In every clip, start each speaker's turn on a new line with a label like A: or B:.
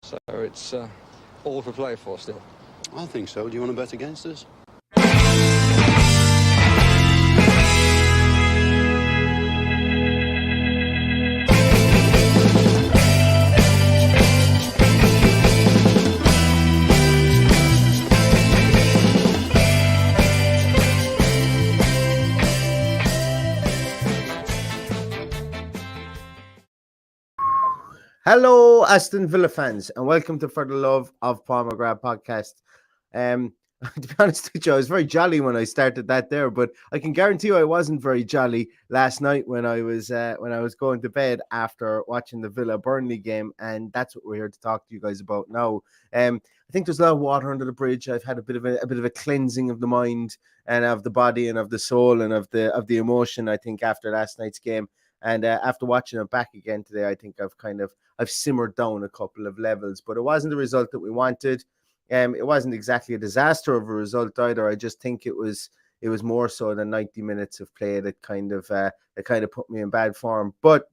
A: So it's all to play for still.
B: I think so. Do you want to bet against us?
C: Hello, Aston Villa fans, and welcome to For the Love of Paul McGrath podcast. To be honest with you, I was very jolly when I started that there, but I can guarantee you I wasn't very jolly last night when I was going to bed after watching the Villa Burnley game, and that's what we're here to talk to you guys about now. I think there's a lot of water under the bridge. I've had a bit of a cleansing of the mind and of the body and of the soul and of the emotion. I think after last night's game. And after watching it back again today, I think I've simmered down a couple of levels, but it wasn't the result that we wanted. It wasn't exactly a disaster of a result either. I just think it was more so than 90 minutes of play that kind of put me in bad form. But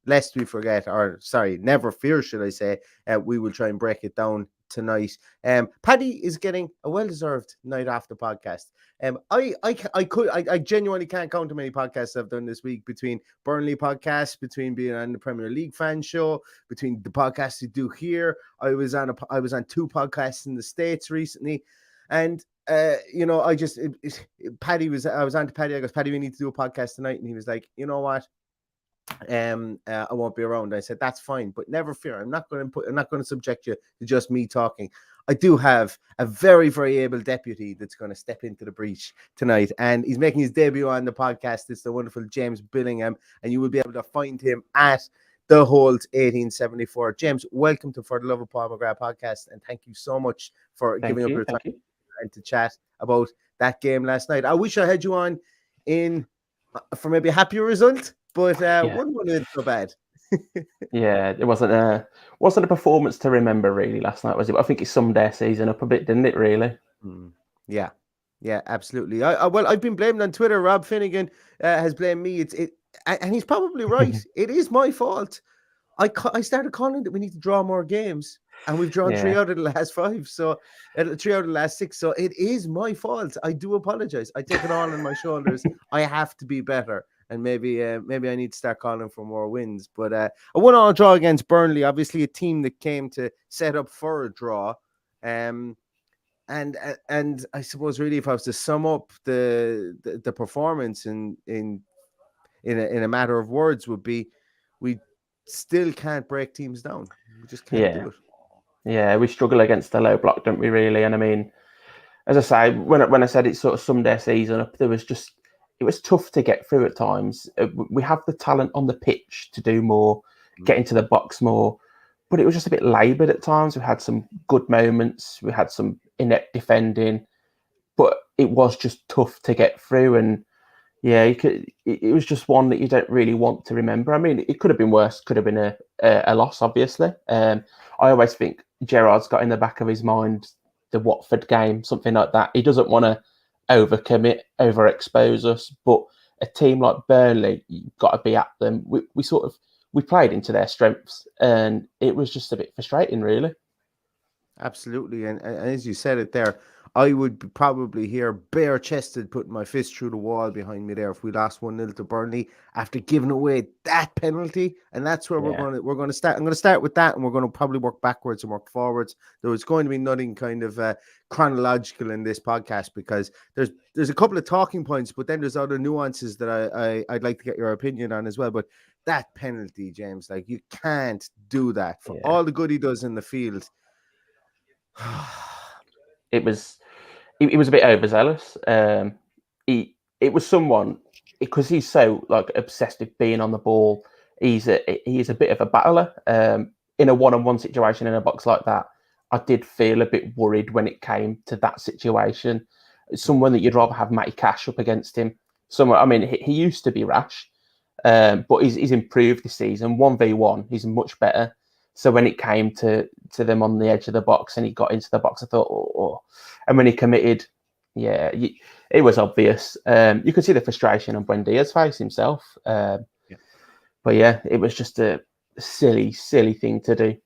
C: lest we forget, or sorry, never fear, should I say, we will try and break it down tonight. Paddy is getting a well-deserved night off the podcast. I genuinely can't count how many podcasts I've done this week, between Burnley podcasts, between being on the Premier League fan show, between the podcasts you do here. I was on two podcasts in the States recently, and I was on to Paddy. I goes, Paddy, we need to do a podcast tonight, and he was like, you know what? I won't be around. I said, that's fine, but never fear. I'm not going to subject you to just me talking. I do have a very, very able deputy that's going to step into the breach tonight, and he's making his debut on the podcast. It's the wonderful James Billingham, and you will be able to find him at The Holt 1874. James, welcome to For the Love of Paul McGrath podcast, and thank you so much for giving up your time and to chat about that game last night. I wish I had you on for maybe a happier result, but 1-1 isn't so bad.
D: Yeah, it wasn't a performance to remember really last night, was it? But I think it summed their season up a bit, didn't it? Really?
C: Yeah, absolutely. I've been blamed on Twitter. Rob Finnegan has blamed me. And he's probably right. It is my fault. I started calling that we need to draw more games, and we've drawn 3 out of the last 5. So 3 out of the last 6. So it is my fault. I do apologize. I take it all on my shoulders. I have to be better. And maybe I need to start calling for more wins. But a 1-1 draw against Burnley, obviously a team that came to set up for a draw. And I suppose really, if I was to sum up the performance in a matter of words, would be we still can't break teams down. We just can't do it.
D: Yeah, we struggle against the low block, don't we? Really, and I mean, as I say, when I said it sort of summed their season up, it was tough to get through at times. We have the talent on the pitch to do more, get into the box more, but it was just a bit laboured at times. We had some good moments. We had some inept defending, but it was just tough to get through. And it was just one that you don't really want to remember. I mean, it could have been worse. Could have been a loss, obviously. I always think Gerrard's got in the back of his mind the Watford game, something like that. He doesn't want to overcommit, overexpose us, but a team like Burnley, you've got to be at them. We played into their strengths, and it was just a bit frustrating, really.
C: Absolutely, and as you said it there, I would be probably here bare-chested, putting my fist through the wall behind me there if we lost 1-0 to Burnley after giving away that penalty. And that's where we're going to start. I'm going to start with that, and we're going to probably work backwards and work forwards. There was going to be nothing kind of chronological in this podcast, because there's a couple of talking points, but then there's other nuances that I'd like to get your opinion on as well. But that penalty, James, like, you can't do that for all the good he does in the field.
D: It was a bit overzealous. It was someone, because he's so like obsessed with being on the ball. He's a bit of a battler. In a one-on-one situation in a box like that, I did feel a bit worried when it came to that situation. Someone that you'd rather have Matty Cash up against him. I mean, he used to be rash, but he's improved this season. 1v1, he's much better. So when it came to them on the edge of the box and he got into the box, I thought, oh. And when he committed, it was obvious. You could see the frustration on Buendia's face himself. But it was just a silly thing to do.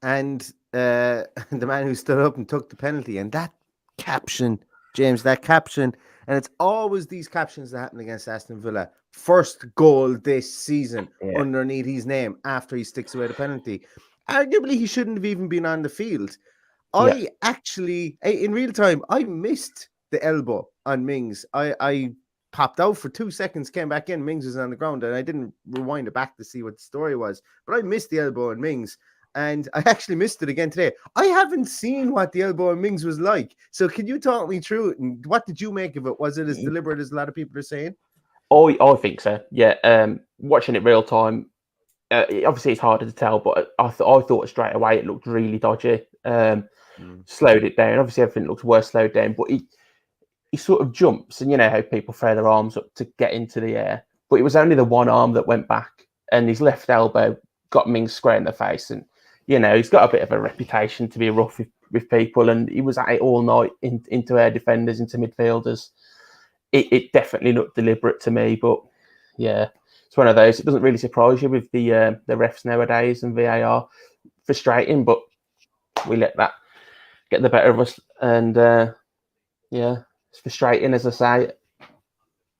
C: and the man who stood up and took the penalty. And that caption, James, that caption, and it's always these captions that happen against Aston Villa. First goal this season underneath his name after he sticks away the penalty. Arguably, he shouldn't have even been on the field. I actually, in real time, I missed the elbow on Mings. I popped out for 2 seconds, came back in, Mings was on the ground, and I didn't rewind it back to see what the story was. But I missed the elbow on Mings, and I actually missed it again today. I haven't seen what the elbow on Mings was like. So can you talk me through it, and what did you make of it? Was it as deliberate as a lot of people are saying?
D: Oh, I think so. Yeah. Watching it real time, obviously it's harder to tell, but I thought straight away it looked really dodgy. Slowed it down. Obviously everything looks worse slowed down, but he sort of jumps, and you know how people throw their arms up to get into the air, but it was only the one arm that went back, and his left elbow got Mings square in the face. And you know, he's got a bit of a reputation to be rough with people, and he was at it all night into our defenders, into midfielders. It definitely looked deliberate to me, but yeah, it's one of those. It doesn't really surprise you with the refs nowadays and VAR. Frustrating, but we let that get the better of us, and yeah, it's frustrating, as I say.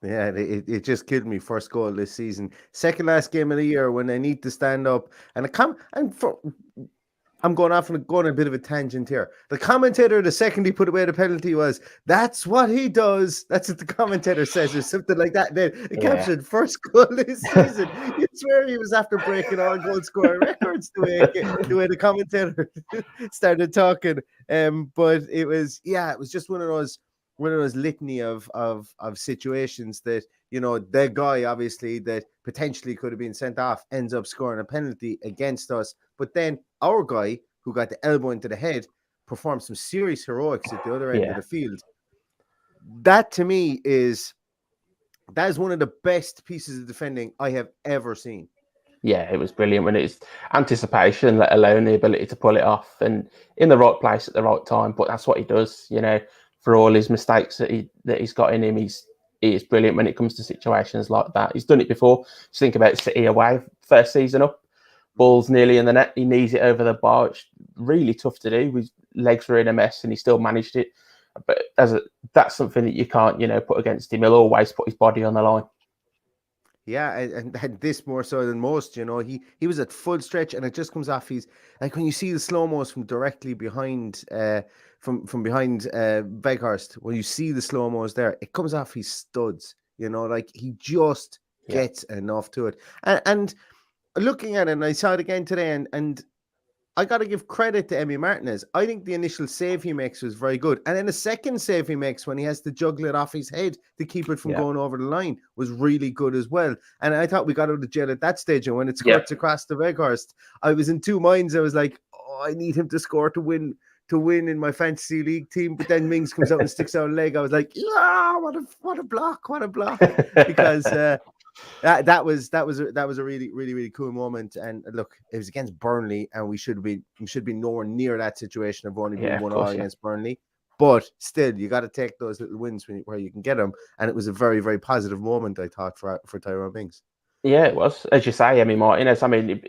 C: Yeah, it just killed me. First goal this season, second last game of the year when I need to stand up, and I'm going off and going on a bit of a tangent here. The commentator, the second he put away the penalty, was, "That's what he does." That's what the commentator says, or something like that. Then it captured first goal this season. You swear he was after breaking all goal scoring records the way the commentator started talking. But it was just one of those litany of situations that, you know, the guy obviously that potentially could have been sent off ends up scoring a penalty against us, but then our guy who got the elbow into the head performed some serious heroics at the other end of the field. That to me is one of the best pieces of defending I have ever seen.
D: Yeah, it was brilliant when it's anticipation, let alone the ability to pull it off, and in the right place at the right time. But that's what he does, you know, for all his mistakes that he's got in him. He is brilliant when it comes to situations like that. He's done it before. Just think about City away, first season up, ball's nearly in the net, he knees it over the bar. It's really tough to do. His legs were in a mess and he still managed it. But that's something that you can't, you know, put against him. He'll always put his body on the line.
C: Yeah, and this more so than most, you know, he was at full stretch, and it just comes off. He's like, when you see the slow-mos from directly behind, from behind Weghorst, when you see the slow-mos there, it comes off his studs, you know, like he just gets enough to it. And looking at it, and I saw it again today, and I got to give credit to Emi Martinez. I think the initial save he makes was very good. And then the second save he makes when he has to juggle it off his head to keep it from going over the line was really good as well. And I thought we got out of jail at that stage. And when it skirts across the Weghorst, I was in two minds. I was like, oh, I need him to score to win in my fantasy league team. But then Mings comes out and sticks out a leg. I was like, yeah, what a block. Because that was a really, really, really cool moment. And look, it was against Burnley, and we should be nowhere near that situation of only being 1-1 against Burnley. But still, you got to take those little wins where you can get them. And it was a very, very positive moment, I thought, for Tyrone Mings.
D: Yeah, it was. As you say, Emi Martinez, I mean,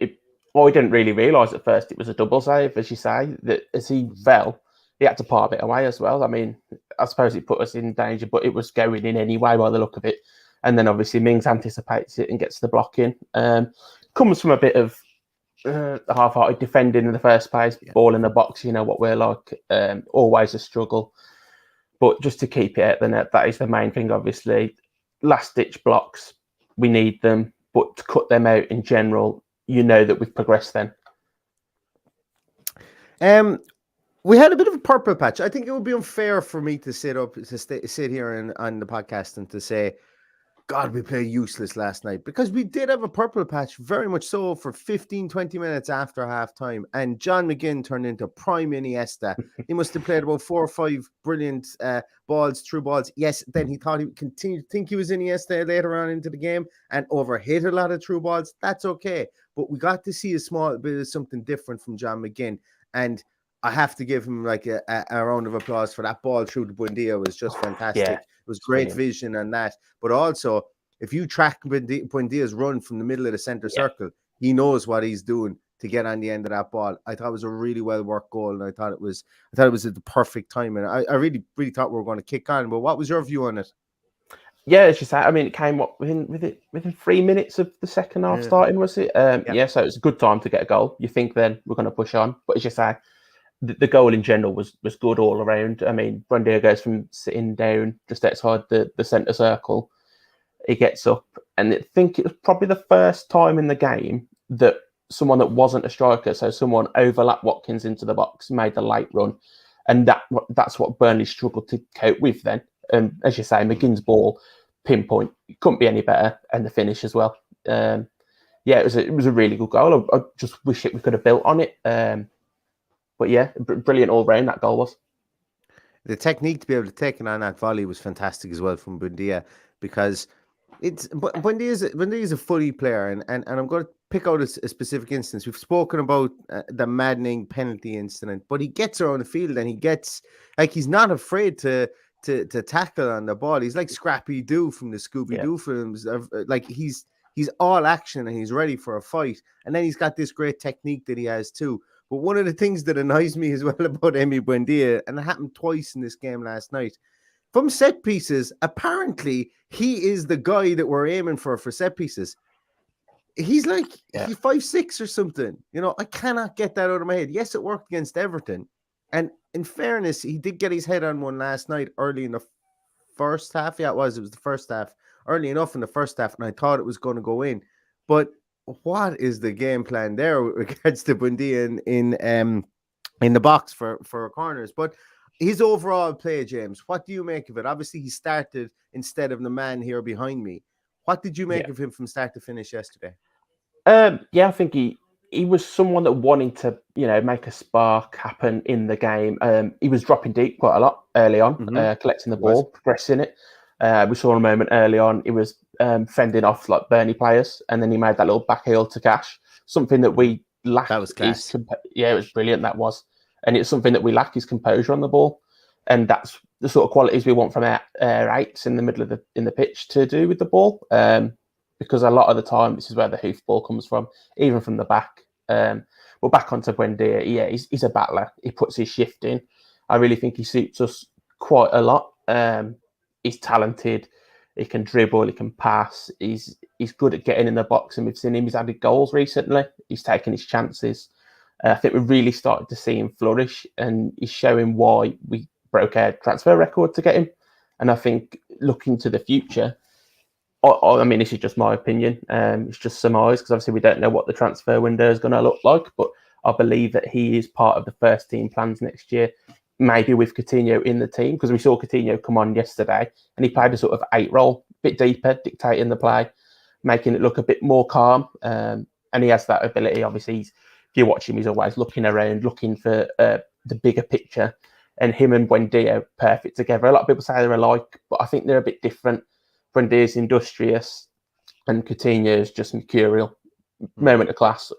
D: I didn't really realise at first it was a double save, as you say, that as he fell, he had to palm it away as well. I mean, I suppose it put us in danger, but it was going in anyway by the look of it. And then obviously Mings anticipates it and gets the block in. Comes from a bit of half-hearted defending in the first place, ball in the box, you know what we're like, always a struggle. But just to keep it at the net, that is the main thing, obviously. Last-ditch blocks, we need them, but to cut them out in general, you know that we've progressed then.
C: We had a bit of a purple patch. I think it would be unfair for me to sit here on the podcast and to say, God, we played useless last night, because we did have a purple patch, very much so, for 15, 20 minutes after halftime. And John McGinn turned into prime Iniesta. He must have played about 4 or 5 brilliant through balls. Yes, then he thought he would continue to think he was Iniesta later on into the game and overhit a lot of through balls. That's okay. But we got to see a small bit of something different from John McGinn. And I have to give him like a round of applause for that ball through to Buendia. Was just fantastic.
D: Yeah,
C: it was great vision on that. But also, if you track Buendia's run from the middle of the center circle, he knows what he's doing. to get on the end of that ball. I thought it was a really well worked goal, and I thought it was at the perfect time, and I really thought we were going to kick on. But what was your view on it?
D: Yeah, as you say, I mean, it came up within 3 minutes of the second half starting, was it? Yeah, so it was a good time to get a goal. You think then we're going to push on, but as you say, the goal in general was good all around. I mean, Buendia goes from sitting down just outside the centre circle, he gets up, and I think it was probably the first time in the game that someone that wasn't a striker, so someone overlapped Watkins into the box, made the late run, and that's what Burnley struggled to cope with then. And as you say, McGinn's ball, pinpoint, it couldn't be any better, and the finish as well. Yeah, it was a really good goal. I just wish we could have built on it. But yeah, brilliant all round that goal was.
C: The technique to be able to take it on that volley was fantastic as well from Buendia, because Buendia is a footy player, and I'm going to pick out a specific instance. We've spoken about the maddening penalty incident, but he gets around the field and he gets, like, he's not afraid to tackle on the ball. He's like Scrappy Doo from the Scooby-Doo films. Like, he's all action and he's ready for a fight. And then he's got this great technique that he has too. But one of the things that annoys me as well about Emi Buendia, and it happened twice in this game last night, from set pieces, apparently he is the guy that we're aiming for set pieces. He's like, he's 5'6" or something. You know, I cannot get that out of my head. Yes, it worked against Everton. And in fairness, he did get his head on one last night early in the first half. Yeah, it was the first half. Early enough in the first half, and I thought it was going to go in. But what is the game plan there with regards to Buendia in the box for corners? But his overall play, James, what do you make of it? Obviously, he started instead of the man here behind me. What did you make of him from start to finish yesterday?
D: I think he was someone that wanted to, make a spark happen in the game. He was dropping deep quite a lot early on, collecting the ball, progressing it. We saw a moment early on, he was fending off like Burnley players, and then he made that little back heel to Cash, something that we lacked.
C: That was class.
D: It was brilliant, that was. And it's something that we lack, is composure on the ball. And that's the sort of qualities we want from our eights in the middle of the pitch to do with the ball. Because a lot of the time, this is where the hoof ball comes from, even from the back. But back onto Buendia, he's a battler. He puts his shift in. I really think he suits us quite a lot. He's talented. He can dribble. He can pass. He's good at getting in the box, and we've seen him. He's added goals recently. He's taken his chances. I think we've really started to see him flourish, and he's showing why we broke our transfer record to get him. And I think looking to the future, I mean, this is just my opinion. It's just surmise, because obviously we don't know what the transfer window is going to look like. But I believe that he is part of the first team plans next year, maybe with Coutinho in the team, because we saw Coutinho come on yesterday and he played a sort of 8 role, a bit deeper, dictating the play, making it look a bit more calm. And he has that ability. Obviously, if you watch him, he's always looking around, looking for the bigger picture. And him and Buendia are perfect together. A lot of people say they're alike, but I think they're a bit different. Buendia's industrious, and Coutinho is just mercurial, moment of class,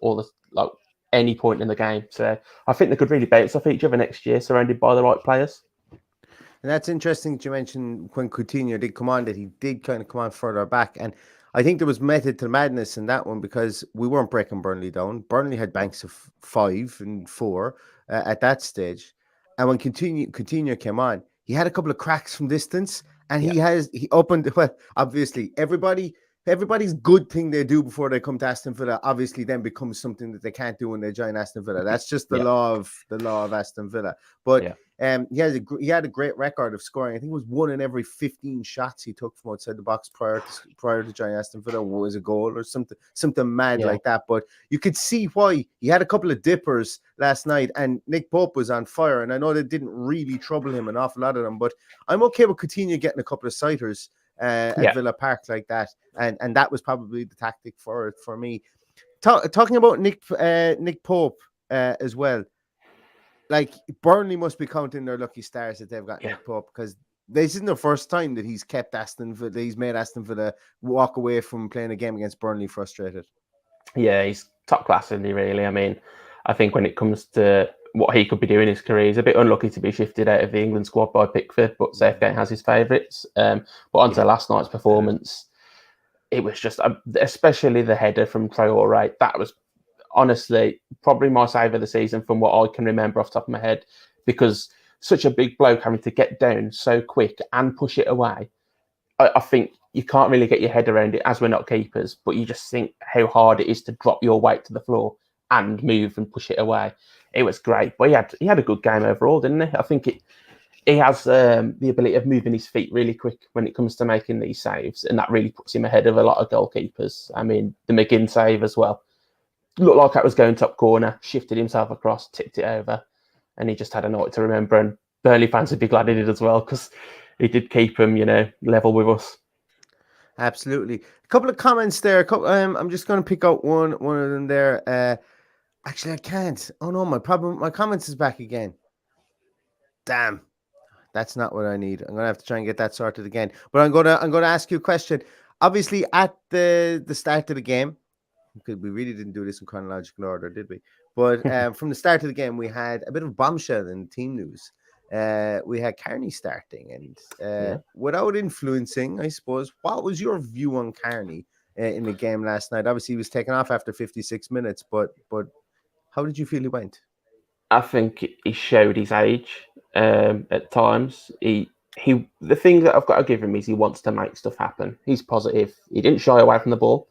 D: any point in the game. So I think they could really bounce off each other next year, surrounded by the right players.
C: And that's interesting that you mentioned when Coutinho did come on, that he did kind of come on further back. And I think there was method to madness in that one, because we weren't breaking Burnley down. Burnley had banks of 5 and 4 at that stage. And when Coutinho came on, he had a couple of cracks from distance, and he opened, well, obviously everybody's good thing they do before they come to Aston Villa obviously then becomes something that they can't do when they join Aston Villa. That's just the law of Aston Villa. But he had a great record of scoring. I think it was 1 in every 15 shots he took from outside the box prior to joining Aston Villa was a goal or something mad like that. But you could see why. He had a couple of dippers last night, and Nick Pope was on fire. And I know that didn't really trouble him, an awful lot of them. But I'm okay with Coutinho getting a couple of sighters at Villa Park like that, and that was probably the tactic for me. Talking about Nick Pope as well, like, Burnley must be counting their lucky stars that they've got Nick Pope, because this isn't the first time that he's made Aston Villa walk away from playing a game against Burnley frustrated. Yeah,
D: he's top class, isn't he, really? I mean, I think when it comes to what he could be doing in his career, he's a bit unlucky to be shifted out of the England squad by Pickford, but Southgate has his favourites. But onto last night's performance, it was just, especially the header from Traore, that was, honestly, probably my save of the season from what I can remember off the top of my head, because such a big bloke having to get down so quick and push it away. I think you can't really get your head around it, as we're not keepers, but you just think how hard it is to drop your weight to the floor and move and push it away. It was great, but he had a good game overall, didn't he? I think he has the ability of moving his feet really quick when it comes to making these saves, and that really puts him ahead of a lot of goalkeepers. I mean, the McGinn save as well. Looked like that was going top corner, shifted himself across, tipped it over, and he just had a night to remember. And Burnley fans would be glad he did as well, because he did keep him, level with us.
C: Absolutely. A couple of comments there. I'm just going to pick out one of them there. Actually, I can't. Oh no, my comments is back again. Damn, that's not what I need. I'm gonna have to try and get that sorted again. But I'm gonna ask you a question. Obviously, at the start of the game, because we really didn't do this in chronological order, did we? But from the start of the game, we had a bit of bombshell in team news. We had Carney starting, and without influencing, I suppose, what was your view on Carney in the game last night? Obviously, he was taken off after 56 minutes, but how did you feel he went?
D: I think he showed his age at times. The thing that I've got to give him is he wants to make stuff happen. He's positive. He didn't shy away from the ball.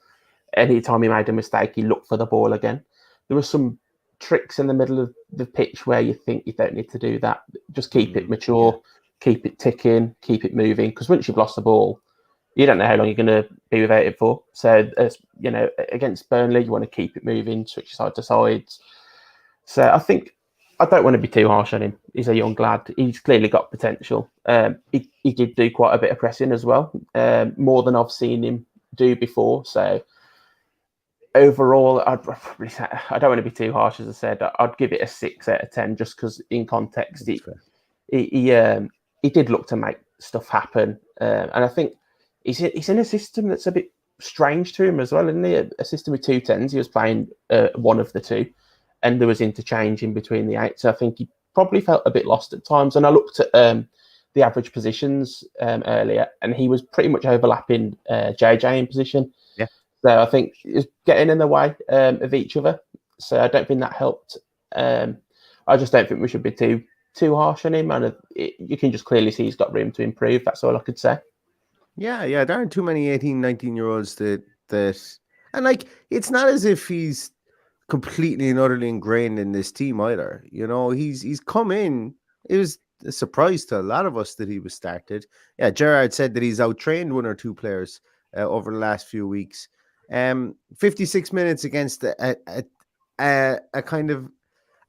D: Anytime he made a mistake, he looked for the ball again. There were some tricks in the middle of the pitch where you think you don't need to do that. Just keep it mature, keep it ticking, keep it moving. Because once you've lost the ball, you don't know how long you're going to be without it for. So, against Burnley, you want to keep it moving, switch side to sides. So I think I don't want to be too harsh on him. He's a young lad. He's clearly got potential. He did do quite a bit of pressing as well, more than I've seen him do before. So overall, I don't want to be too harsh, as I said. I'd give it a 6 out of 10, just because in context, he did look to make stuff happen. And I think he's in a system that's a bit strange to him as well, isn't he? A system with 2 10s. He was playing one of the two, and there was interchange in between the 8. So I think he probably felt a bit lost at times. And I looked at the average positions earlier, and he was pretty much overlapping JJ in position.
C: Yeah.
D: So I think it's getting in the way of each other. So I don't think that helped. I just don't think we should be too harsh on him. And you can just clearly see he's got room to improve. That's all I could say. Yeah.
C: There aren't too many 18, 19-year-olds that and like, it's not as if he's completely and utterly ingrained in this team either. He's come in. It was a surprise to a lot of us that he was started. Yeah, Gerrard said that he's out-trained 1 or 2 players over the last few weeks. 56 minutes against a kind of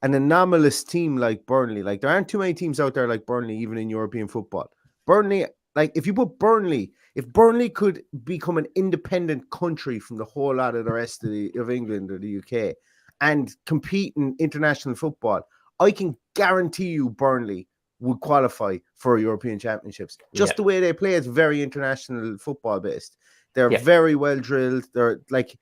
C: an anomalous team like Burnley. Like, there aren't too many teams out there like Burnley, even in European football. Burnley, like, if Burnley could become an independent country from the whole lot of the rest of England or the UK and compete in international football, I can guarantee you Burnley would qualify for European Championships. Just the way they play, it's very international football based. They're very well drilled. They're like,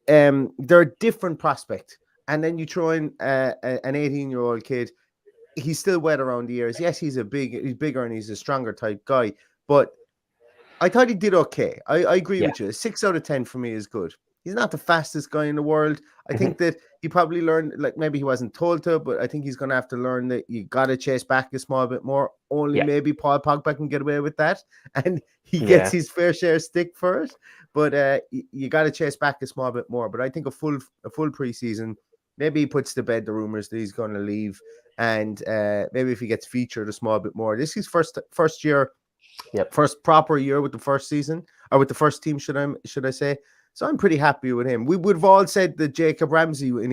C: they're a different prospect. And then you throw in an 18-year-old kid. He's still wet around the ears. Yes, he's bigger and he's a stronger type guy. But I thought he did okay. I agree with you. A 6 out of 10 for me is good. He's not the fastest guy in the world. I think that he probably learned, like, maybe he wasn't told to, but I think he's going to have to learn that you got to chase back a small bit more. Maybe Paul Pogba can get away with that, and he gets his fair share stick for it. But you got to chase back a small bit more. But I think a full preseason, maybe he puts to bed the rumors that he's going to leave, and maybe if he gets featured a small bit more. This is first year. First proper year with the first season, or with the first team, should I say? So I'm pretty happy with him. We would have all said that Jacob Ramsey in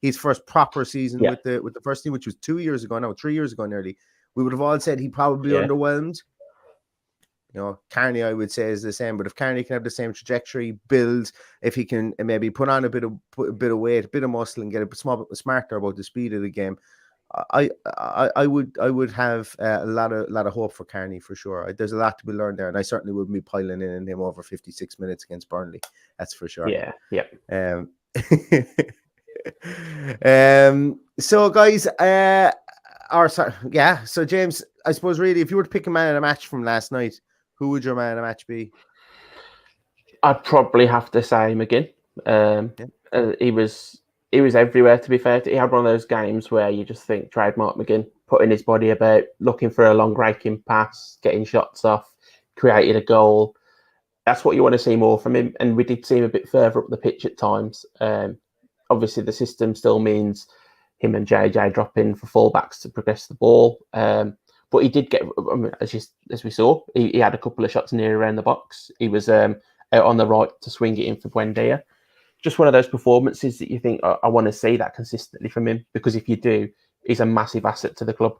C: his first proper season with the first team, which was 3 years ago nearly. We would have all said he probably underwhelmed. Carney, I would say, is the same. But if Carney can have the same trajectory, build, if he can maybe put on a bit of weight, a bit of muscle, and get a small bit smarter about the speed of the game, I would have a lot of hope for Carney for sure. There's a lot to be learned there, and I certainly wouldn't be piling in him over 56 minutes against Burnley. That's for sure. So guys, so James, I suppose really, if you were to pick a man of the match from last night, who would your man of the match be? I'd
D: probably have to say McGinn. He was he was everywhere, to be fair. He had one of those games where you just think trademark McGinn, putting his body about, looking for a long raking pass, getting shots off, created a goal. That's what you want to see more from him. And we did see him a bit further up the pitch at times. Obviously, the system still means him and JJ drop in for fullbacks to progress the ball. But he did get, as we saw, he had a couple of shots near around the box. He was out on the right to swing it in for Buendia. Just one of those performances that you think, I want to see that consistently from him, because if you do, he's a massive asset to the club.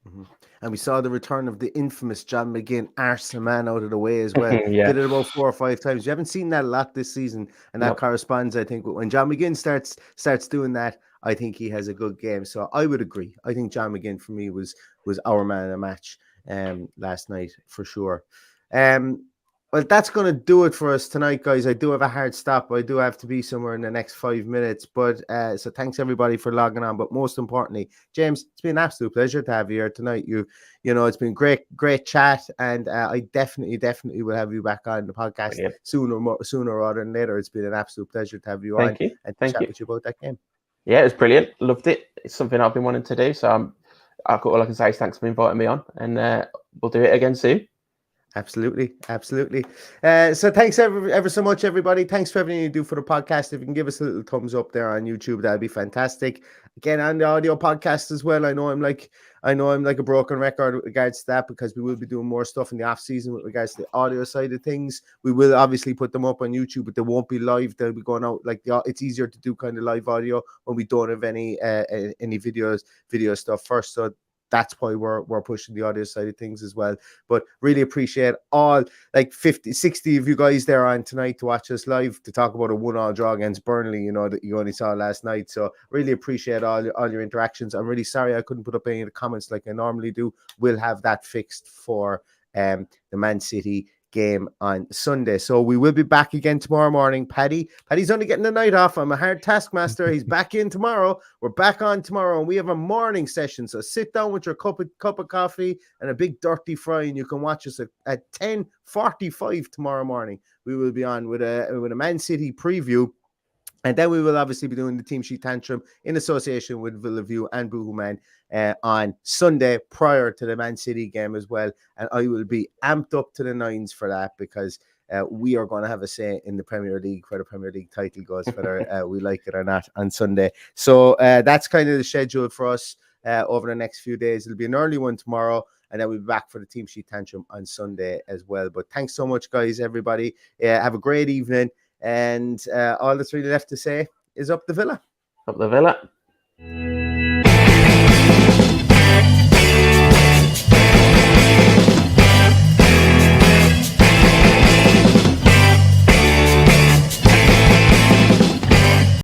C: Mm-hmm. And we saw the return of the infamous John McGinn, arse the man out of the way as well.
D: Yeah.
C: Did it about 4 or 5 times. You haven't seen that a lot this season, and that corresponds, I think, when John McGinn starts doing that. I think he has a good game. So I would agree. I think John McGinn for me was our man of the match last night for sure. Well, that's going to do it for us tonight, guys. I do have a hard stop. I do have to be somewhere in the next 5 minutes. But so thanks everybody for logging on. But most importantly, James, it's been an absolute pleasure to have you here tonight. You know, it's been great chat, and I definitely will have you back on the podcast sooner rather than later. It's been an absolute pleasure to have you on and to chat with you about that game. Yeah,
D: it was brilliant. Loved it. It's something I've been wanting to do. So all I can say is thanks for inviting me on, and we'll do it again soon.
C: Absolutely. So thanks ever so much, everybody. Thanks for everything you do for the podcast. If you can give us a little thumbs up there on YouTube, that'd be fantastic. Again, on the audio podcast as well. I know I'm like a broken record with regards to that, because we will be doing more stuff in the off season with regards to the audio side of things. We will obviously put them up on YouTube, but they won't be live. They'll be going out it's easier to do kind of live audio when we don't have any video stuff first. So that's why we're pushing the audio side of things as well. But really appreciate all 50, 60 of you guys there on tonight to watch us live, to talk about a 1-1 draw against Burnley, that you only saw last night. So really appreciate all your interactions. I'm really sorry I couldn't put up any of the comments like I normally do. We'll have that fixed for the Man City game on Sunday. So we will be back again tomorrow morning. Paddy's only getting the night off. I'm a hard taskmaster. He's back in tomorrow. We're back on tomorrow, and we have a morning session. So sit down with your cup of coffee and a big dirty fry, and you can watch us at 10:45 tomorrow morning. We will be on with a Man City preview. And then we will obviously be doing the Team Sheet Tantrum in association with Villaview and Boohoo on Sunday prior to the Man City game as well. And I will be amped up to the nines for that, because we are going to have a say in the Premier League, where the Premier League title goes, whether we like it or not, on Sunday. So that's kind of the schedule for us over the next few days. It'll be an early one tomorrow, and then we'll be back for the Team Sheet Tantrum on Sunday as well. But thanks so much, guys, everybody. Have a great evening. And all that's really left to say is up the Villa.
D: Up the Villa.